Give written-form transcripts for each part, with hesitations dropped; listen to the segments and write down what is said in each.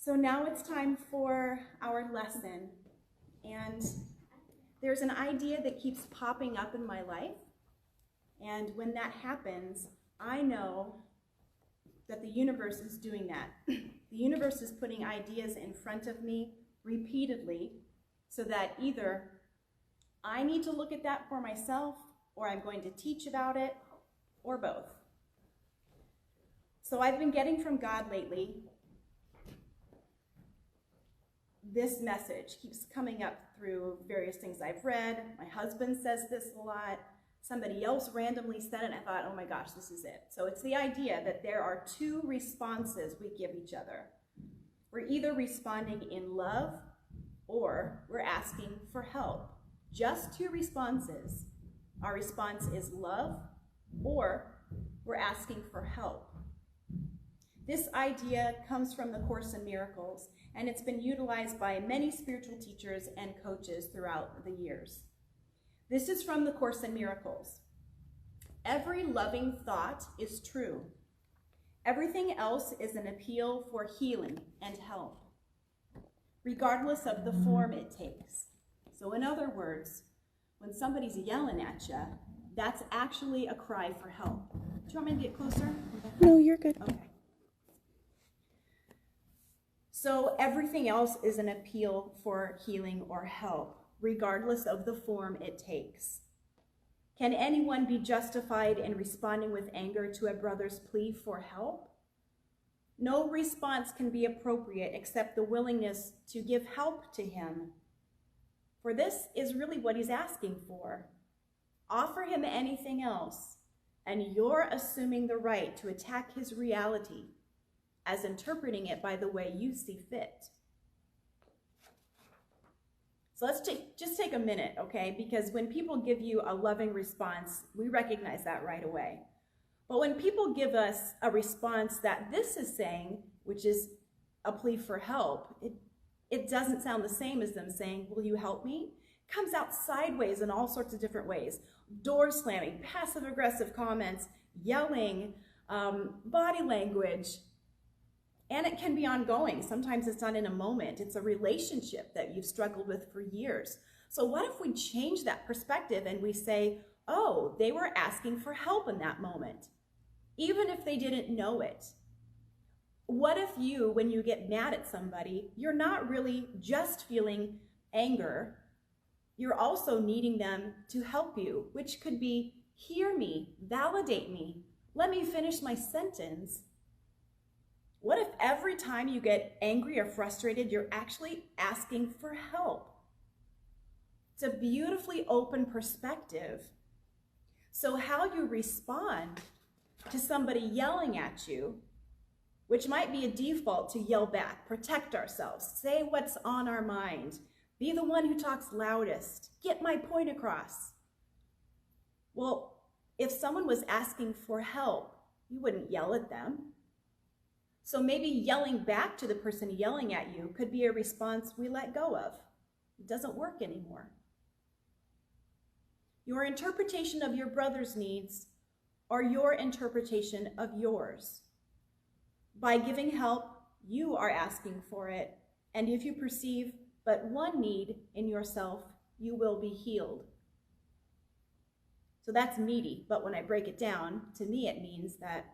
So now it's time for our lesson, and there's an idea that keeps popping up in my life, and when that happens, I know that the universe is doing that. The universe is putting ideas in front of me repeatedly so that either I need to look at that for myself, or I'm going to teach about it, or both. So I've been getting from God lately, this message keeps coming up through various things I've read. My husband says this a lot. Somebody else randomly said it, and I thought, oh my gosh, this is it. So it's the idea that there are two responses we give each other. We're either responding in love or we're asking for help. Just two responses. Our response is love or we're asking for help. This idea comes from the Course in Miracles, and it's been utilized by many spiritual teachers and coaches throughout the years. This is from the Course in Miracles. Every loving thought is true. Everything else is an appeal for healing and help, regardless of the form it takes. So in other words, when somebody's yelling at you, that's actually a cry for help. Do you want me to get closer? No, you're good. Okay. So everything else is an appeal for healing or help, regardless of the form it takes. Can anyone be justified in responding with anger to a brother's plea for help? No response can be appropriate except the willingness to give help to him. For this is really what he's asking for. Offer him anything else, and you're assuming the right to attack his reality as interpreting it by the way you see fit. So let's just take a minute, okay? Because when people give you a loving response, we recognize that right away. But when people give us a response that this is saying, which is a plea for help, it doesn't sound the same as them saying, will you help me? It comes out sideways in all sorts of different ways. Door slamming, passive-aggressive comments, yelling, body language. And it can be ongoing. Sometimes it's not in a moment. It's a relationship that you've struggled with for years. So what if we change that perspective and we say, oh, they were asking for help in that moment, even if they didn't know it? What if you, when you get mad at somebody, you're not really just feeling anger, you're also needing them to help you, which could be, hear me, validate me, let me finish my sentence. What if every time you get angry or frustrated, you're actually asking for help? It's a beautifully open perspective. So how you respond to somebody yelling at you, which might be a default to yell back, protect ourselves, say what's on our mind, be the one who talks loudest, get my point across. Well, if someone was asking for help, you wouldn't yell at them. So maybe yelling back to the person yelling at you could be a response we let go of. It doesn't work anymore. Your interpretation of your brother's needs are your interpretation of yours. By giving help, you are asking for it, and if you perceive but one need in yourself, you will be healed. So that's meaty, but when I break it down, to me it means that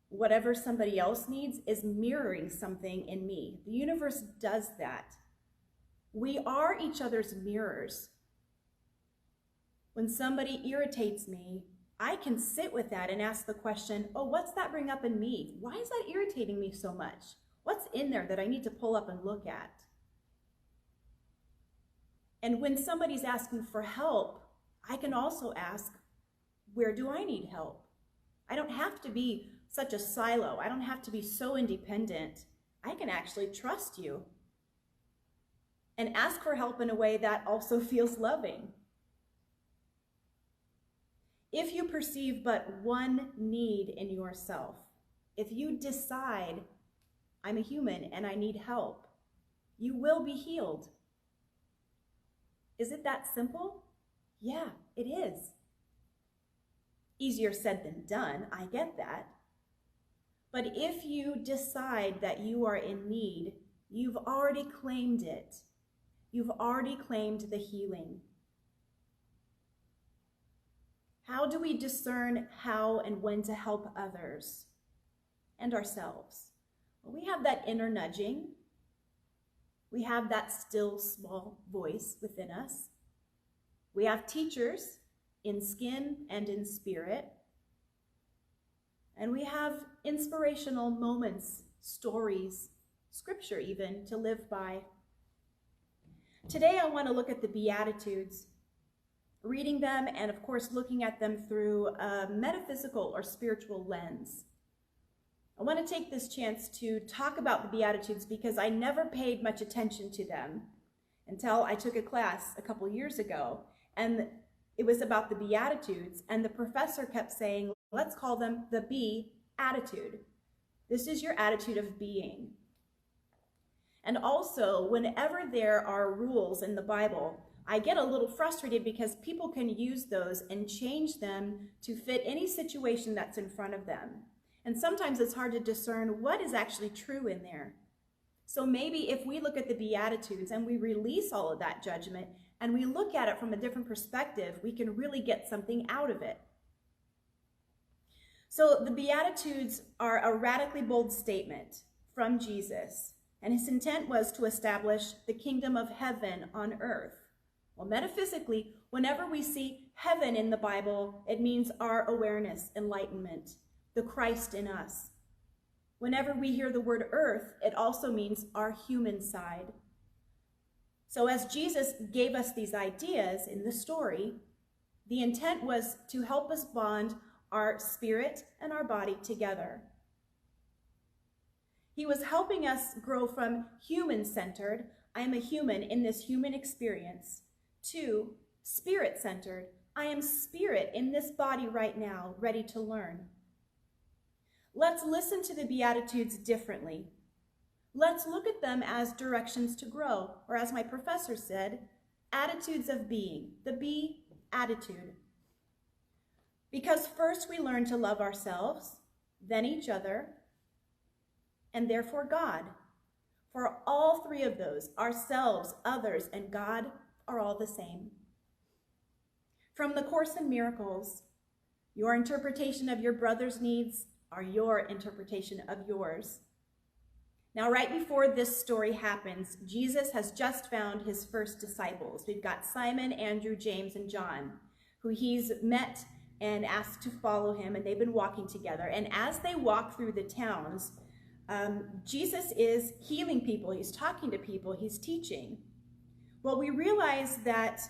whatever somebody else needs is mirroring something in me. The universe does that. We are each other's mirrors. When somebody irritates me, I can sit with that and ask the question, oh, what's that bring up in me? Why is that irritating me so much? What's in there that I need to pull up and look at? And when somebody's asking for help, I can also ask, where do I need help? I don't have to be such a silo. I don't have to be so independent. I can actually trust you and ask for help in a way that also feels loving. If you perceive but one need in yourself, if you decide, I'm a human and I need help, you will be healed. Is it that simple? Yeah, it is. Easier said than done, I get that. But if you decide that you are in need, you've already claimed it. You've already claimed the healing. How do we discern how and when to help others and ourselves? Well, we have that inner nudging. We have that still small voice within us. We have teachers in skin and in spirit. And we have inspirational moments, stories, scripture even, to live by. Today I want to look at the Beatitudes, reading them and of course looking at them through a metaphysical or spiritual lens. I want to take this chance to talk about the Beatitudes because I never paid much attention to them until I took a class a couple years ago, and it was about the Beatitudes, and the professor kept saying, let's call them the Be attitude. This is your attitude of being. And also, whenever there are rules in the Bible, I get a little frustrated because people can use those and change them to fit any situation that's in front of them. And sometimes it's hard to discern what is actually true in there. So maybe if we look at the Beatitudes and we release all of that judgment and we look at it from a different perspective, we can really get something out of it. So the Beatitudes are a radically bold statement from Jesus, and his intent was to establish the kingdom of heaven on earth. Well, metaphysically, whenever we see heaven in the Bible, it means our awareness, enlightenment, the Christ in us. Whenever we hear the word earth, it also means our human side. So as Jesus gave us these ideas in the story, the intent was to help us bond our spirit and our body together. He was helping us grow from human-centered, I am a human in this human experience, to spirit-centered, I am spirit in this body right now, ready to learn. Let's listen to the Beatitudes differently. Let's look at them as directions to grow, or as my professor said, attitudes of being, the Be attitude. Because first we learn to love ourselves, then each other, and therefore God. For all three of those, ourselves, others, and God, are all the same. From the Course in Miracles, your interpretation of your brother's needs are your interpretation of yours. Now, right before this story happens, Jesus has just found his first disciples. We've got Simon, Andrew, James, and John, who he's met and asked to follow him, and they've been walking together. And as they walk through the towns, Jesus is healing people, he's talking to people, he's teaching. Well, we realize that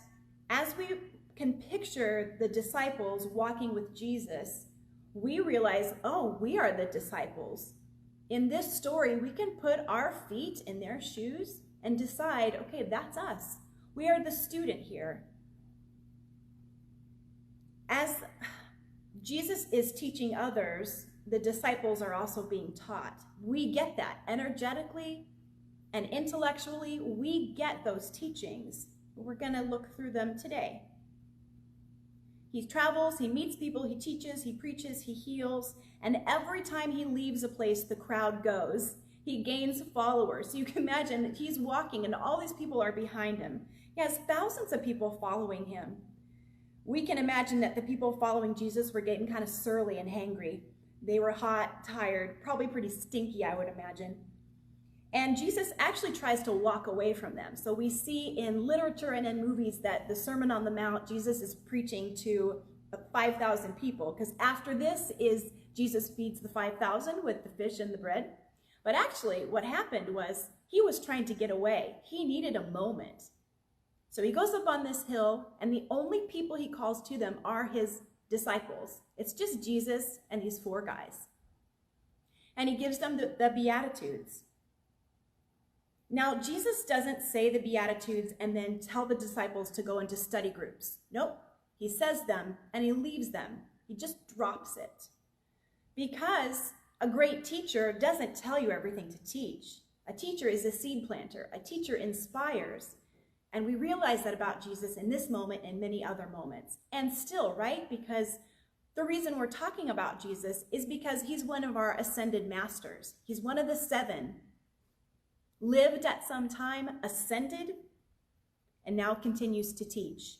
as we can picture the disciples walking with Jesus, we realize, oh, we are the disciples. In this story, we can put our feet in their shoes and decide, okay, that's us. We are the student here. As Jesus is teaching others, the disciples are also being taught. We get that energetically and intellectually. We get those teachings. We're going to look through them today. He travels, he meets people, he teaches, he preaches, he heals, and every time he leaves a place, the crowd goes. He gains followers. So you can imagine that he's walking and all these people are behind him. He has thousands of people following him. We can imagine that the people following Jesus were getting kind of surly and hangry. They were hot, tired, probably pretty stinky, I would imagine. And Jesus actually tries to walk away from them. So we see in literature and in movies that the Sermon on the Mount, Jesus is preaching to 5,000 people, because after this is Jesus feeds the 5,000 with the fish and the bread. But actually what happened was he was trying to get away. He needed a moment. So he goes up on this hill, and the only people he calls to them are his disciples. It's just Jesus and these 4 guys. And he gives them the Beatitudes. Now, Jesus doesn't say the Beatitudes and then tell the disciples to go into study groups. Nope. He says them and he leaves them. He just drops it. Because a great teacher doesn't tell you everything to teach. A teacher is a seed planter. A teacher inspires. And we realize that about Jesus in this moment and many other moments. And still, right? Because The reason we're talking about Jesus is because he's one of our ascended masters. He's one of the 7, lived at some time, ascended, and now continues to teach.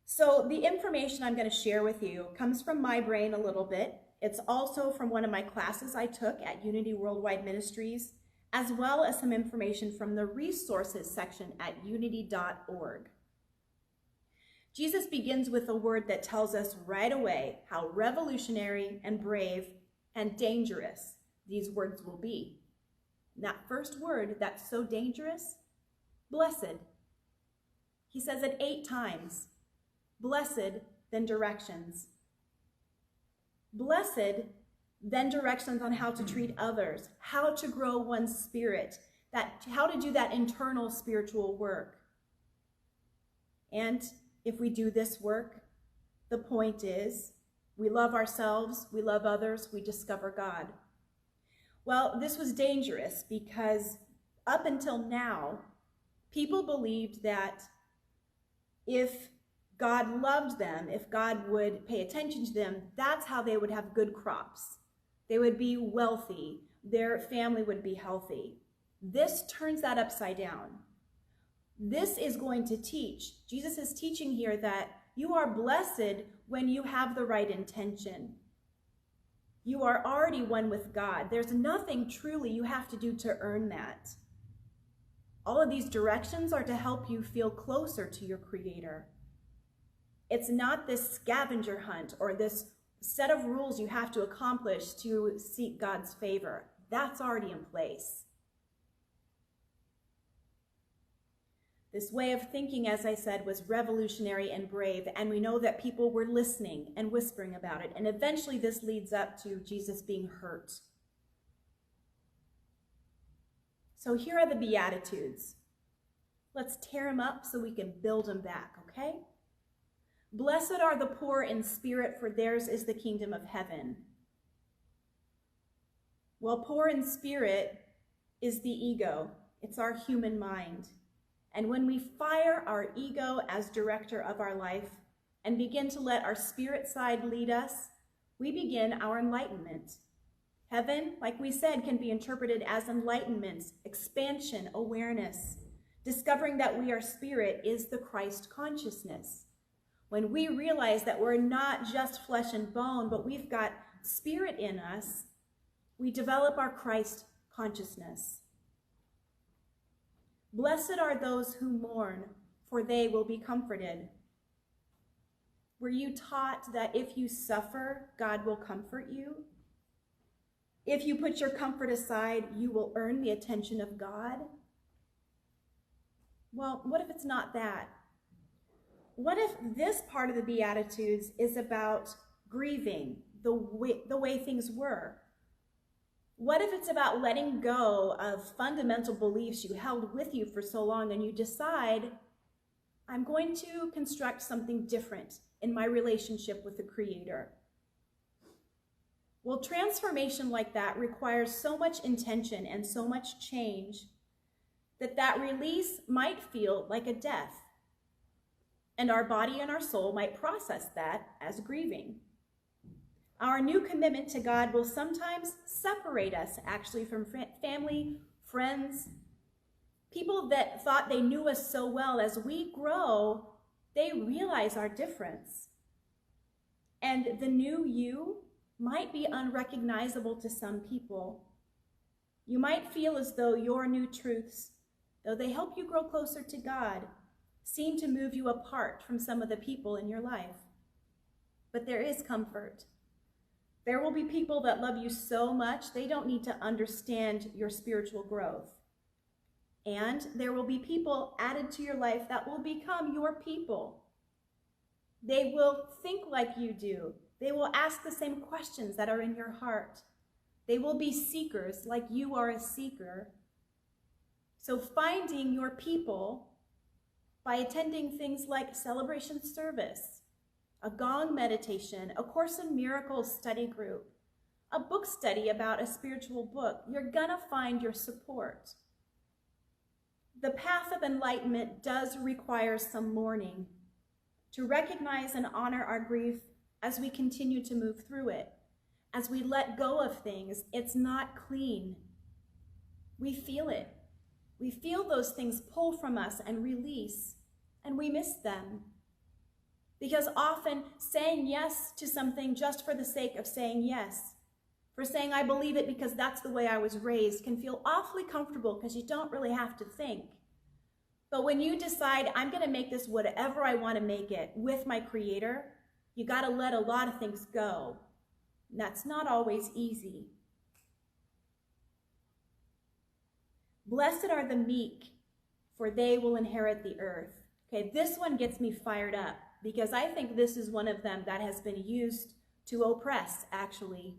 So the information I'm going to share with you comes from my brain a little bit. It's also from one of my classes I took at Unity Worldwide Ministries, as well as some information from the resources section at unity.org. Jesus begins with a word that tells us right away how revolutionary and brave and dangerous these words will be. And that first word that's so dangerous, blessed. He says it 8 times. Blessed, then directions. Blessed, then directions on how to treat others, how to grow one's spirit, how to do that internal spiritual work. And if we do this work, the point is we love ourselves, we love others, we discover God. Well, this was dangerous because up until now, people believed that if God loved them, if God would pay attention to them, that's how they would have good crops. They would be wealthy. Their family would be healthy. This turns that upside down. This is going to teach. Jesus is teaching here that you are blessed when you have the right intention. You are already one with God. There's nothing truly you have to do to earn that. All of these directions are to help you feel closer to your Creator. It's not this scavenger hunt or this set of rules you have to accomplish to seek God's favor. That's already in place. This way of thinking, as I said, was revolutionary and brave, and we know that people were listening and whispering about it, and eventually this leads up to Jesus being hurt. So here are the Beatitudes. Let's tear them up so we can build them back, okay? Blessed are the poor in spirit, for theirs is the kingdom of heaven. Well, poor in spirit is the ego. It's our human mind. And when we fire our ego as director of our life and begin to let our spirit side lead us, we begin our enlightenment. Heaven, like we said, can be interpreted as enlightenment, expansion, awareness. Discovering that we are spirit is the Christ consciousness. When we realize that we're not just flesh and bone, but we've got spirit in us, we develop our Christ consciousness. Blessed are those who mourn, for they will be comforted. Were you taught that if you suffer, God will comfort you? If you put your comfort aside, you will earn the attention of God? Well, what if it's not that? What if this part of the Beatitudes is about grieving the way things were? What if it's about letting go of fundamental beliefs you held with you for so long and you decide, I'm going to construct something different in my relationship with the Creator? Well, transformation like that requires so much intention and so much change that release might feel like a death. And our body and our soul might process that as grieving. Our new commitment to God will sometimes separate us actually from family, friends, people that thought they knew us so well. As we grow, they realize our difference. And the new you might be unrecognizable to some people. You might feel as though your new truths, though they help you grow closer to God, seem to move you apart from some of the people in your life. But there is comfort. There will be people that love you so much, they don't need to understand your spiritual growth. And there will be people added to your life that will become your people. They will think like you do. They will ask the same questions that are in your heart. They will be seekers like you are a seeker. So finding your people by attending things like celebration service, a gong meditation, a Course in Miracles study group, a book study about a spiritual book, you're gonna find your support. The path of enlightenment does require some mourning. to recognize and honor our grief as we continue to move through it. As we let go of things, it's not clean. We feel it. We feel those things pull from us and release, and we miss them. Because often saying yes to something just for the sake of saying yes, for saying I believe it because that's the way I was raised, can feel awfully comfortable because you don't really have to think. But when you decide I'm going to make this whatever I want to make it with my Creator, you got to let a lot of things go. And that's not always easy. Blessed are the meek, for they will inherit the earth. Okay, this one gets me fired up because I think this is one of them that has been used to oppress, actually.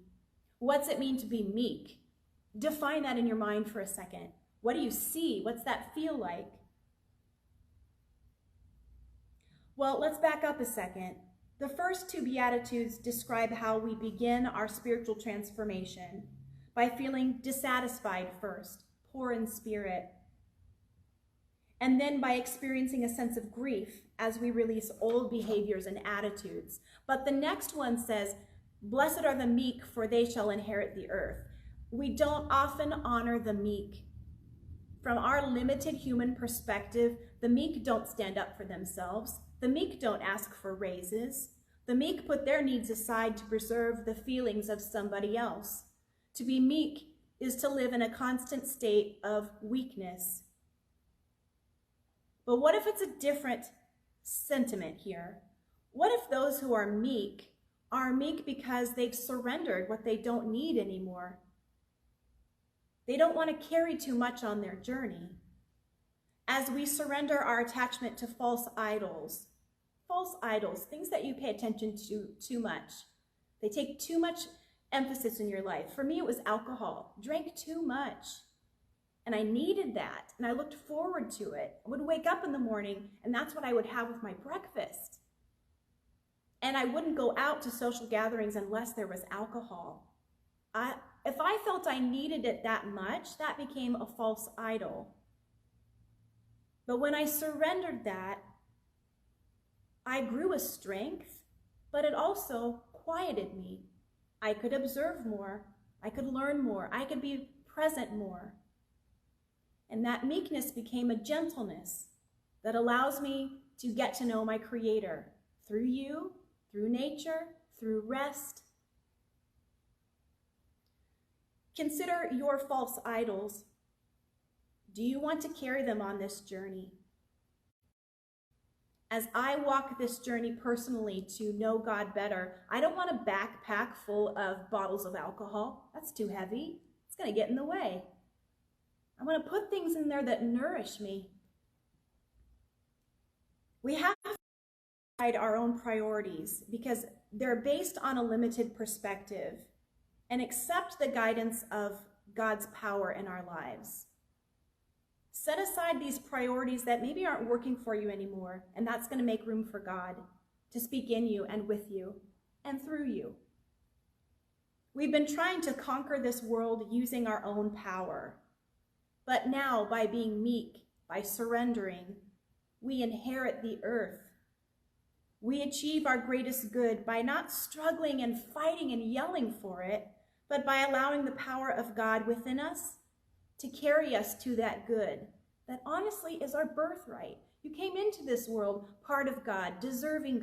What's it mean to be meek? Define that in your mind for a second. What do you see? What's that feel like? Well, let's back up a second. The first two Beatitudes describe how we begin our spiritual transformation by feeling dissatisfied first, poor in spirit, and then by experiencing a sense of grief as we release old behaviors and attitudes. But the next one says, blessed are the meek, for they shall inherit the earth. We don't often honor the meek. From our limited human perspective, the meek don't stand up for themselves. The meek don't ask for raises. The meek put their needs aside to preserve the feelings of somebody else. To be meek is to live in a constant state of weakness. But what if it's a different sentiment here? What if those who are meek because they've surrendered what they don't need anymore? They don't want to carry too much on their journey. As we surrender our attachment to false idols, things that you pay attention to too much. They take too much emphasis in your life. For me, it was alcohol. Drank too much. And I needed that. And I looked forward to it. I would wake up in the morning, and that's what I would have with my breakfast. And I wouldn't go out to social gatherings unless there was alcohol. If I felt I needed it that much, that became a false idol. But when I surrendered that, I grew a strength, but it also quieted me. I could observe more. I could learn more. I could be present more. And that meekness became a gentleness that allows me to get to know my Creator through you, through nature, through rest. Consider your false idols. Do you want to carry them on this journey? As I walk this journey personally to know God better, I don't want a backpack full of bottles of alcohol. That's too heavy. It's going to get in the way. I want to put things in there that nourish me. We have to decide our own priorities because they're based on a limited perspective and accept the guidance of God's power in our lives. Set aside these priorities that maybe aren't working for you anymore, and that's going to make room for God to speak in you and with you and through you. We've been trying to conquer this world using our own power. But now, by being meek, by surrendering, we inherit the earth. We achieve our greatest good by not struggling and fighting and yelling for it, but by allowing the power of God within us to carry us to that good that honestly is our birthright. You came into this world part of God, deserving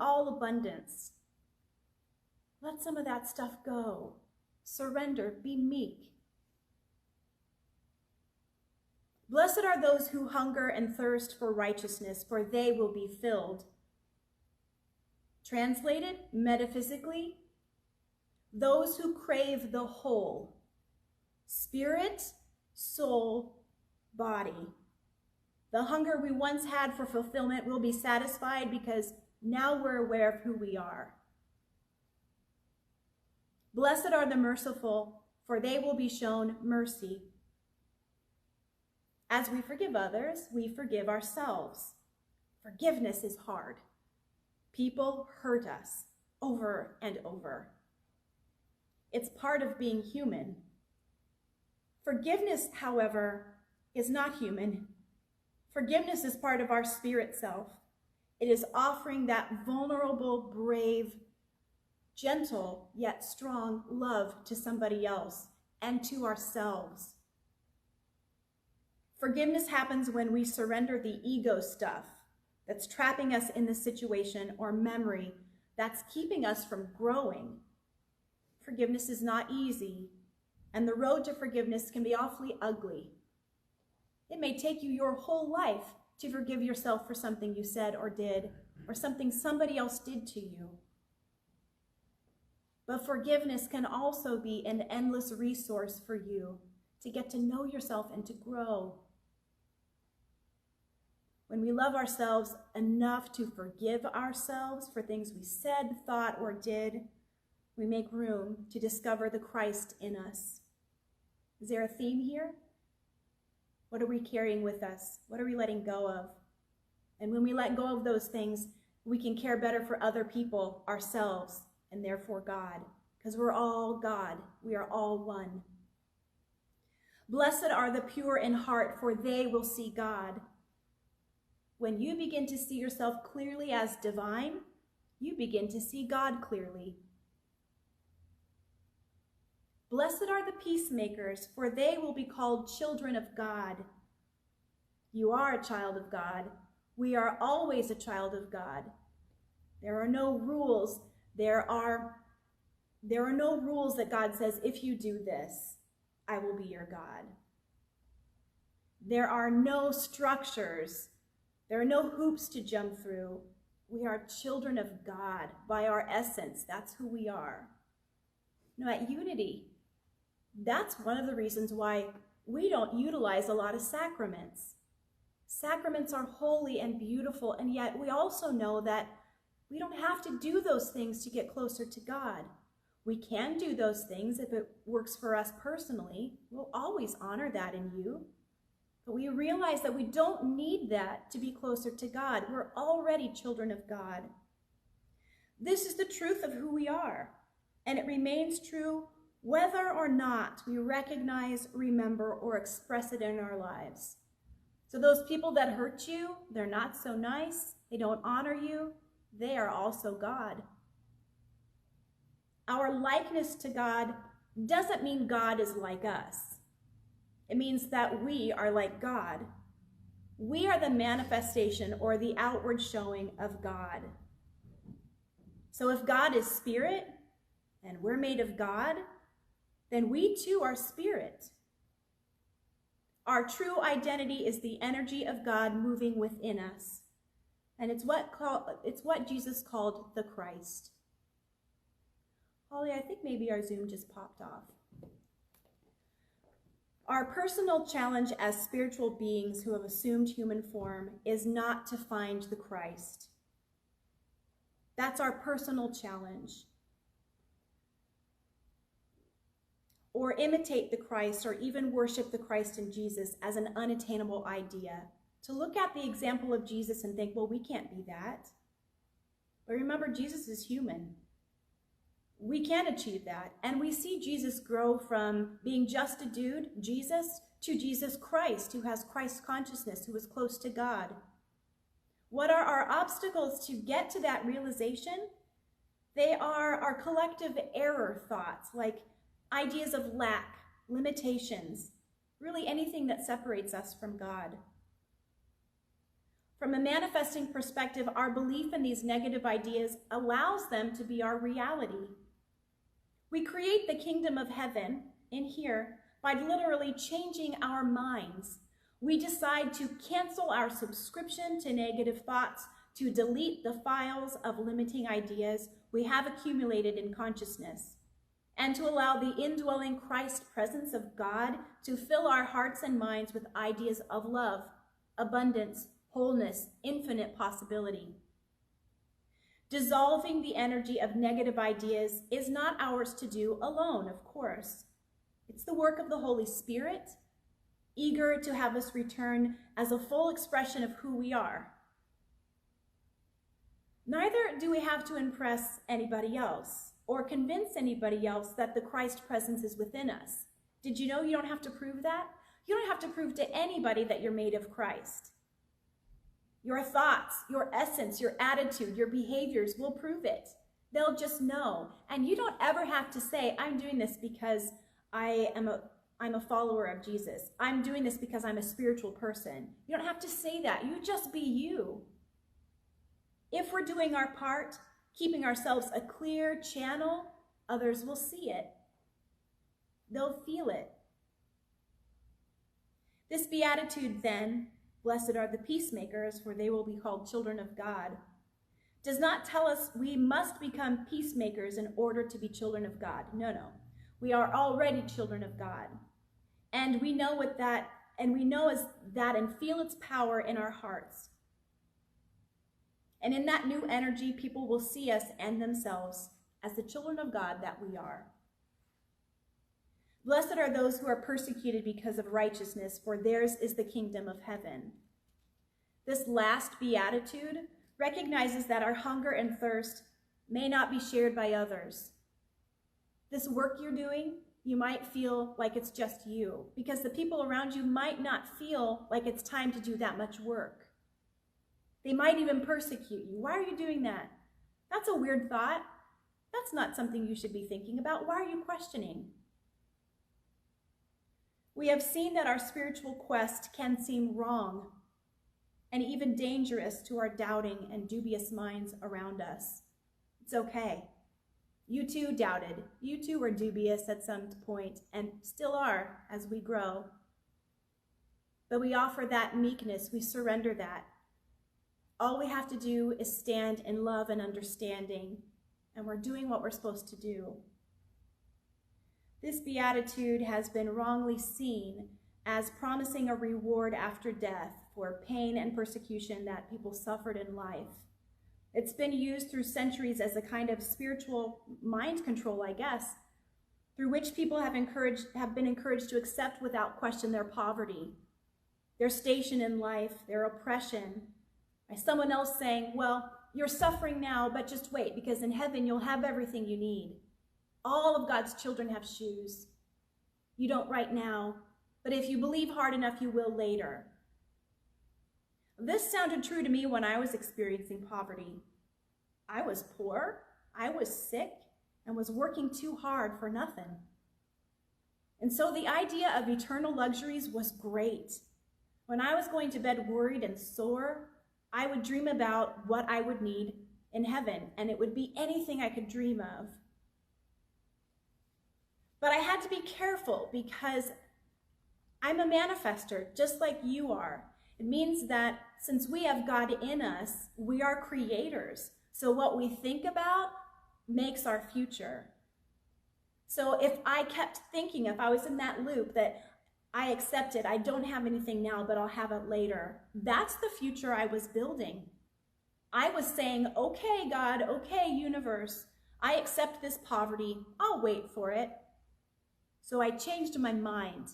all abundance. Let some of that stuff go. Surrender, be meek. Blessed are those who hunger and thirst for righteousness, for they will be filled. Translated metaphysically, those who crave the whole, spirit, soul, body. The hunger we once had for fulfillment will be satisfied because now we're aware of who we are. Blessed are the merciful, for they will be shown mercy. As we forgive others, we forgive ourselves. Forgiveness is hard. People hurt us over and over. It's part of being human. Forgiveness, however, is not human. Forgiveness is part of our spirit self. It is offering that vulnerable, brave, gentle, yet strong love to somebody else and to ourselves. Forgiveness happens when we surrender the ego stuff that's trapping us in the situation or memory that's keeping us from growing. Forgiveness is not easy, and the road to forgiveness can be awfully ugly. It may take you your whole life to forgive yourself for something you said or did, or something somebody else did to you. But forgiveness can also be an endless resource for you to get to know yourself and to grow. When we love ourselves enough to forgive ourselves for things we said, thought, or did, we make room to discover the Christ in us. Is there a theme here? What are we carrying with us? What are we letting go of? And when we let go of those things, we can care better for other people, ourselves, and therefore God, because we're all God. We are all one. Blessed are the pure in heart, for they will see God. When you begin to see yourself clearly as divine, you begin to see God clearly. Blessed are the peacemakers, for they will be called children of God. You are a child of God. We are always a child of God. There are no rules. There are no rules that God says, if you do this, I will be your God. There are no structures. There are no hoops to jump through. We are children of God by our essence. That's who we are. Now, at Unity, that's one of the reasons why we don't utilize a lot of sacraments. Sacraments are holy and beautiful, and yet we also know that we don't have to do those things to get closer to God. We can do those things if it works for us personally. We'll always honor that in you. But we realize that we don't need that to be closer to God. We're already children of God. This is the truth of who we are, and it remains true whether or not we recognize, remember, or express it in our lives. So those people that hurt you, they're not so nice, they don't honor you, they are also God. Our likeness to God doesn't mean God is like us. It means that we are like God. We are the manifestation or the outward showing of God. So if God is spirit and we're made of God, then we too are spirit. Our true identity is the energy of God moving within us. And it's what Jesus called the Christ. Holly, I think maybe our Zoom just popped off. Our personal challenge as spiritual beings who have assumed human form is not to find the Christ. That's our personal challenge. Or imitate the Christ, or even worship the Christ in Jesus as an unattainable idea. To look at the example of Jesus and think, well, we can't be that. But remember, Jesus is human. We can achieve that. And we see Jesus grow from being just a dude, Jesus, to Jesus Christ, who has Christ consciousness, who is close to God. What are our obstacles to get to that realization? They are our collective error thoughts, like ideas of lack, limitations, really anything that separates us from God. From a manifesting perspective, our belief in these negative ideas allows them to be our reality. We create the kingdom of heaven in here by literally changing our minds. We decide to cancel our subscription to negative thoughts, to delete the files of limiting ideas we have accumulated in consciousness, and to allow the indwelling Christ presence of God to fill our hearts and minds with ideas of love, abundance, wholeness, infinite possibility. Dissolving the energy of negative ideas is not ours to do alone, of course. It's the work of the Holy Spirit, eager to have us return as a full expression of who we are. Neither do we have to impress anybody else or convince anybody else that the Christ presence is within us. Did you know you don't have to prove that? You don't have to prove to anybody that you're made of Christ. Your thoughts, your essence, your attitude, your behaviors will prove it. They'll just know. And you don't ever have to say, I'm doing this because I'm a follower of Jesus. I'm doing this because I'm a spiritual person. You don't have to say that. You just be you. If we're doing our part, keeping ourselves a clear channel, others will see it. They'll feel it. This beatitude then, blessed are the peacemakers, for they will be called children of God, does not tell us we must become peacemakers in order to be children of God. No. We are already children of God. And we know what that, and we know as that and feel its power in our hearts. And in that new energy, people will see us and themselves as the children of God that we are. Blessed are those who are persecuted because of righteousness, for theirs is the kingdom of heaven. This last beatitude recognizes that our hunger and thirst may not be shared by others. This work you're doing, you might feel like it's just you, because the people around you might not feel like it's time to do that much work. They might even persecute you. Why are you doing that? That's a weird thought. That's not something you should be thinking about. Why are you questioning? We have seen that our spiritual quest can seem wrong and even dangerous to our doubting and dubious minds around us. It's okay. You too doubted. You too were dubious at some point and still are as we grow. But we offer that meekness. We surrender that. All we have to do is stand in love and understanding, and we're doing what we're supposed to do. This beatitude has been wrongly seen as promising a reward after death for pain and persecution that people suffered in life. It's been used through centuries as a kind of spiritual mind control, I guess, through which people have been encouraged to accept without question their poverty, their station in life, their oppression, by someone else saying, well, you're suffering now, but just wait, because in heaven you'll have everything you need. All of God's children have shoes. You don't right now, but if you believe hard enough, you will later. This sounded true to me when I was experiencing poverty. I was poor, I was sick, and was working too hard for nothing. And so the idea of eternal luxuries was great. When I was going to bed worried and sore, I would dream about what I would need in heaven, and it would be anything I could dream of. But I had to be careful because I'm a manifester, just like you are. It means that since we have God in us, we are creators. So what we think about makes our future. So if I kept thinking, if I was in that loop that I accepted, I don't have anything now, but I'll have it later, that's the future I was building. I was saying, okay, God, okay, universe, I accept this poverty. I'll wait for it. So I changed my mind.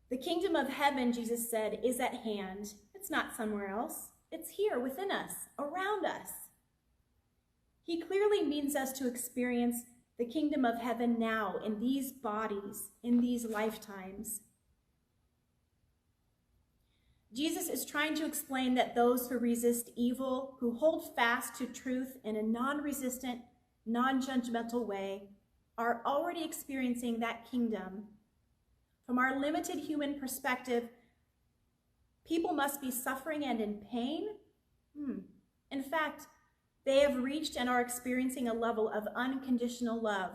The kingdom of heaven, Jesus said, is at hand. It's not somewhere else. It's here within us, around us. He clearly means us to experience the kingdom of heaven now in these bodies, in these lifetimes. Jesus is trying to explain that those who resist evil, who hold fast to truth in a non-resistant, non-judgmental way, are already experiencing that kingdom. From our limited human perspective, people must be suffering and in pain. In fact, they have reached and are experiencing a level of unconditional love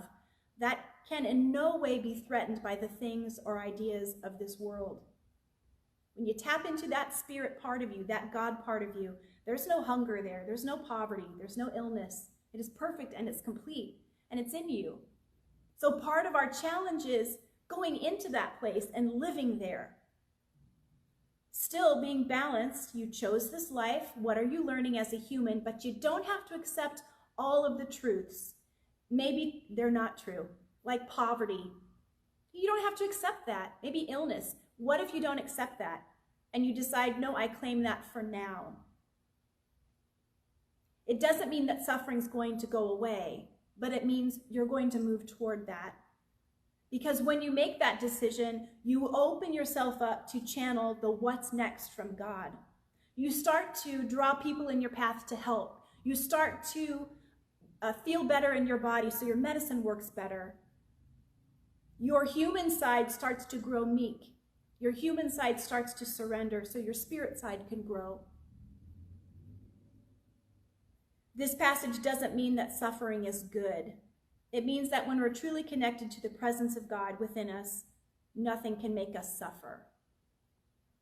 that can in no way be threatened by the things or ideas of this world. When you tap into that spirit part of you, that God part of you, there's no hunger there, there's no poverty, there's no illness. It is perfect and it's complete and it's in you. So part of our challenge is going into that place and living there. Still being balanced, you chose this life. What are you learning as a human? But you don't have to accept all of the truths. Maybe they're not true, like poverty. You don't have to accept that. Maybe illness. What if you don't accept that? And you decide, no, I claim that for now. It doesn't mean that suffering's going to go away, but it means you're going to move toward that. Because when you make that decision, you open yourself up to channel the what's next from God. You start to draw people in your path to help. You start to feel better in your body so your medicine works better. Your human side starts to grow meek. Your human side starts to surrender so your spirit side can grow. This passage doesn't mean that suffering is good. It means that when we're truly connected to the presence of God within us, nothing can make us suffer.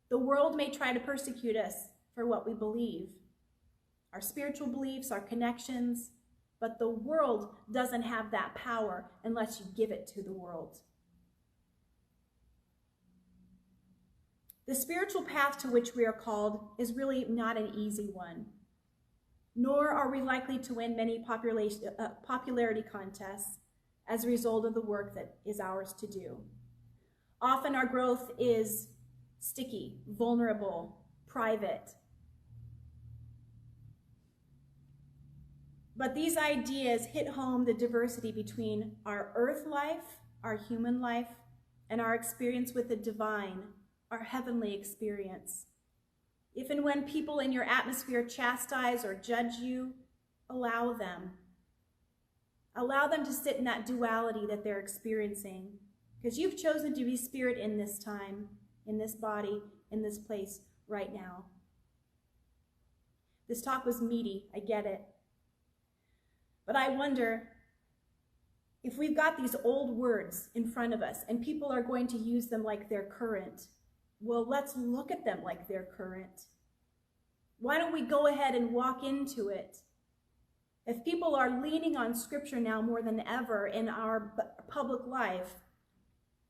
The world may try to persecute us for what we believe, our spiritual beliefs, our connections, but the world doesn't have that power unless you give it to the world. The spiritual path to which we are called is really not an easy one, nor are we likely to win many popularity contests as a result of the work that is ours to do. Often our growth is sticky, vulnerable, private. But these ideas hit home the diversity between our earth life, our human life, and our experience with the divine, our heavenly experience. If and when people in your atmosphere chastise or judge you, allow them. Allow them to sit in that duality that they're experiencing, because you've chosen to be spirit in this time, in this body, in this place right now. This talk was meaty, I get it. But I wonder if we've got these old words in front of us and people are going to use them like they're current. Well, let's look at them like they're current. Why don't we go ahead and walk into it? If people are leaning on Scripture now more than ever in our public life,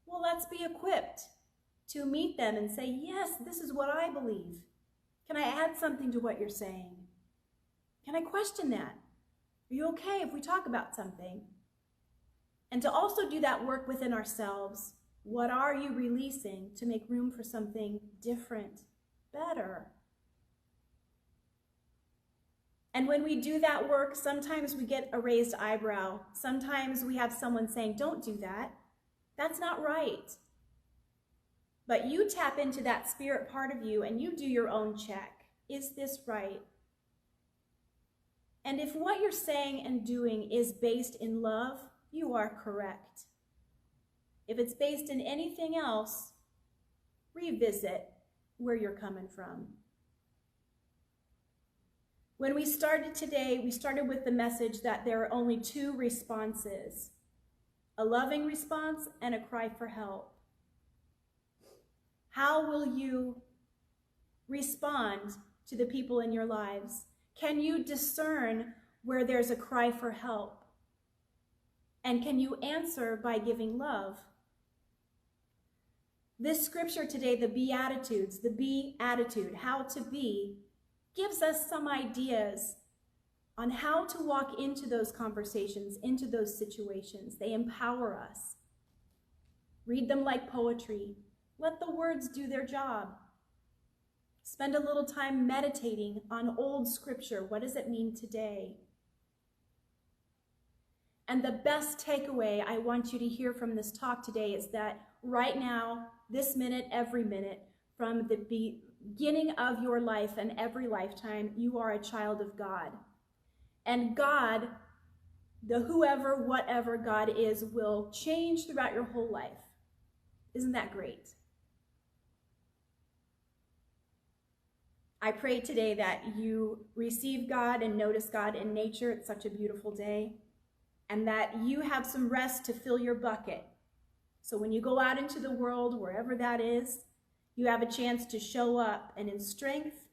well, let's be equipped to meet them and say, yes, this is what I believe. Can I add something to what you're saying? Can I question that? Are you okay if we talk about something? And to also do that work within ourselves. What are you releasing to make room for something different, better? And when we do that work, sometimes we get a raised eyebrow. Sometimes we have someone saying, don't do that. That's not right. But you tap into that spirit part of you and you do your own check. Is this right? And if what you're saying and doing is based in love, you are correct. If it's based in anything else, revisit where you're coming from. When we started today, we started with the message that there are only two responses, a loving response and a cry for help. How will you respond to the people in your lives? Can you discern where there's a cry for help? And can you answer by giving love? This scripture today, the Beatitudes, the be attitude, how to be, gives us some ideas on how to walk into those conversations, into those situations. They empower us. Read them like poetry. Let the words do their job. Spend a little time meditating on old scripture. What does it mean today? And the best takeaway I want you to hear from this talk today is that right now, this minute, every minute, from the beginning of your life and every lifetime, you are a child of God. And God, the whoever, whatever God is, will change throughout your whole life. Isn't that great? I pray today that you receive God and notice God in nature. It's such a beautiful day. And that you have some rest to fill your bucket. So when you go out into the world, wherever that is, you have a chance to show up, and in strength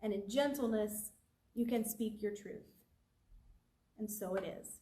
and in gentleness, you can speak your truth. And so it is.